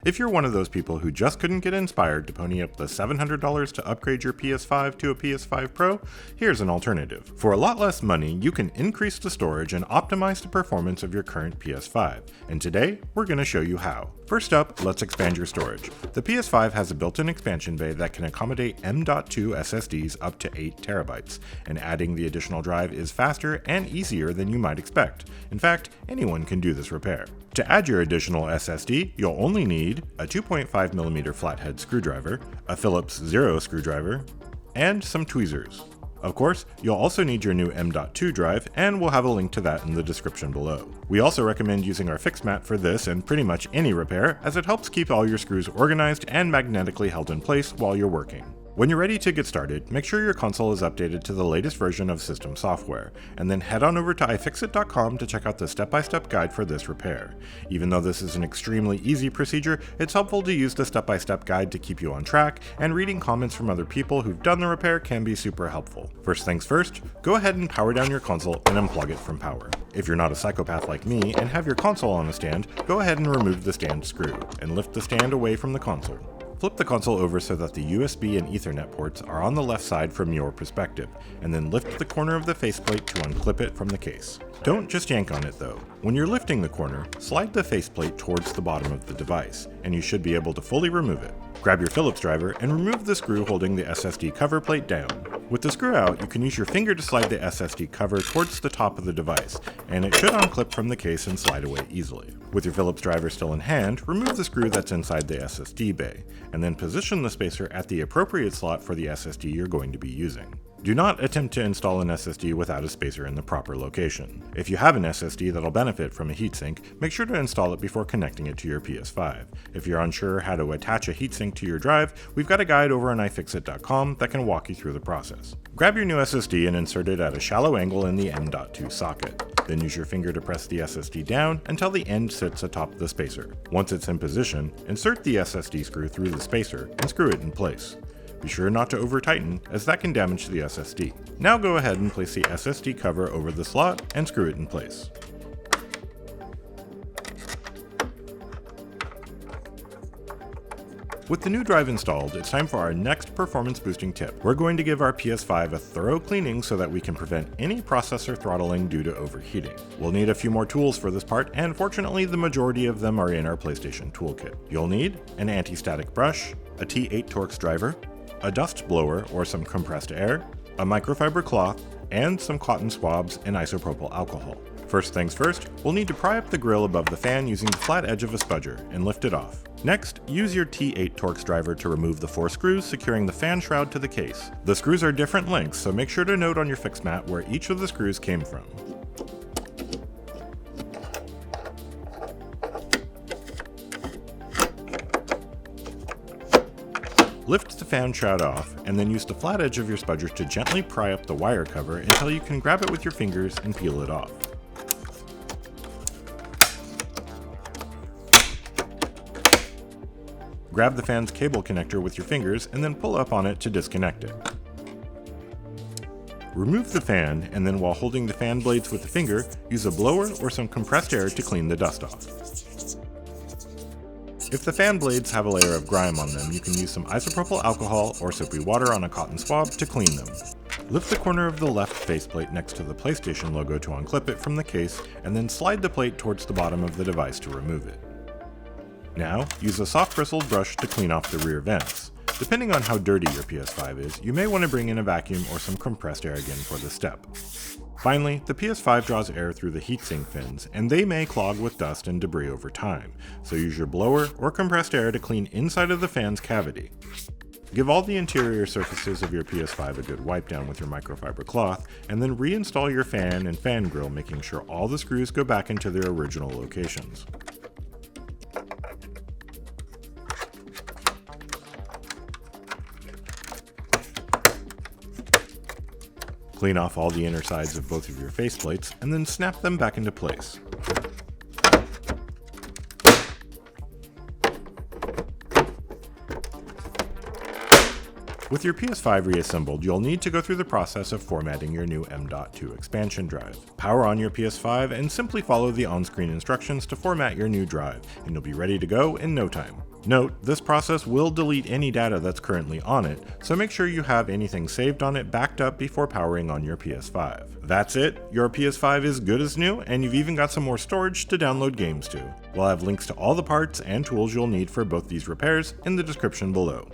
If you're one of those people who just couldn't get inspired to pony up the $700 to upgrade your PS5 to a PS5 Pro, here's an alternative. For a lot less money, you can increase the storage and optimize the performance of your current PS5, and today, we're going to show you how. First up, let's expand your storage. The PS5 has a built-in expansion bay that can accommodate M.2 SSDs up to 8 terabytes, and adding the additional drive is faster and easier than you might expect. In fact, anyone can do this repair. To add your additional SSD, you'll only need a 2.5mm flathead screwdriver, a Phillips Zero screwdriver, and some tweezers. Of course, you'll also need your new M.2 drive, and we'll have a link to that in the description below. We also recommend using our FixMat for this and pretty much any repair, as it helps keep all your screws organized and magnetically held in place while you're working. When you're ready to get started, make sure your console is updated to the latest version of system software, and then head on over to iFixit.com to check out the step-by-step guide for this repair. Even though this is an extremely easy procedure, it's helpful to use the step-by-step guide to keep you on track, and reading comments from other people who've done the repair can be super helpful. First things first, go ahead and power down your console and unplug it from power. If you're not a psychopath like me and have your console on a stand, go ahead and remove the stand screw, and lift the stand away from the console. Flip the console over so that the USB and Ethernet ports are on the left side from your perspective, and then lift the corner of the faceplate to unclip it from the case. Don't just yank on it though. When you're lifting the corner, slide the faceplate towards the bottom of the device, and you should be able to fully remove it. Grab your Phillips driver and remove the screw holding the SSD cover plate down. With the screw out, you can use your finger to slide the SSD cover towards the top of the device, and it should unclip from the case and slide away easily. With your Phillips driver still in hand, remove the screw that's inside the SSD bay, and then position the spacer at the appropriate slot for the SSD you're going to be using. Do not attempt to install an SSD without a spacer in the proper location. If you have an SSD that'll benefit from a heatsink, make sure to install it before connecting it to your PS5. If you're unsure how to attach a heatsink to your drive, we've got a guide over on iFixit.com that can walk you through the process. Grab your new SSD and insert it at a shallow angle in the M.2 socket. Then use your finger to press the SSD down until the end sits atop the spacer. Once it's in position, insert the SSD screw through the spacer and screw it in place. Be sure not to over-tighten, as that can damage the SSD. Now go ahead and place the SSD cover over the slot and screw it in place. With the new drive installed, it's time for our next performance boosting tip. We're going to give our PS5 a thorough cleaning so that we can prevent any processor throttling due to overheating. We'll need a few more tools for this part, and fortunately the majority of them are in our PlayStation Toolkit. You'll need an anti-static brush, a T8 Torx driver, a dust blower or some compressed air, a microfiber cloth, and some cotton swabs and isopropyl alcohol. First things first, we'll need to pry up the grill above the fan using the flat edge of a spudger and lift it off. Next, use your T8 Torx driver to remove the 4 screws securing the fan shroud to the case. The screws are different lengths, so make sure to note on your FixMat where each of the screws came from. Lift the fan shroud off, and then use the flat edge of your spudger to gently pry up the wire cover until you can grab it with your fingers and peel it off. Grab the fan's cable connector with your fingers and then pull up on it to disconnect it. Remove the fan, and then while holding the fan blades with the finger, use a blower or some compressed air to clean the dust off. If the fan blades have a layer of grime on them, you can use some isopropyl alcohol or soapy water on a cotton swab to clean them. Lift the corner of the left faceplate next to the PlayStation logo to unclip it from the case, and then slide the plate towards the bottom of the device to remove it. Now, use a soft bristled brush to clean off the rear vents. Depending on how dirty your PS5 is, you may want to bring in a vacuum or some compressed air again for this step. Finally, the PS5 draws air through the heatsink fins, and they may clog with dust and debris over time, so use your blower or compressed air to clean inside of the fan's cavity. Give all the interior surfaces of your PS5 a good wipe down with your microfiber cloth, and then reinstall your fan and fan grill, making sure all the screws go back into their original locations. Clean off all the inner sides of both of your faceplates, and then snap them back into place. With your PS5 reassembled, you'll need to go through the process of formatting your new M.2 expansion drive. Power on your PS5 and simply follow the on-screen instructions to format your new drive, and you'll be ready to go in no time. Note, this process will delete any data that's currently on it, so make sure you have anything saved on it backed up before powering on your PS5. That's it, your PS5 is good as new, and you've even got some more storage to download games to. We'll have links to all the parts and tools you'll need for both these repairs in the description below.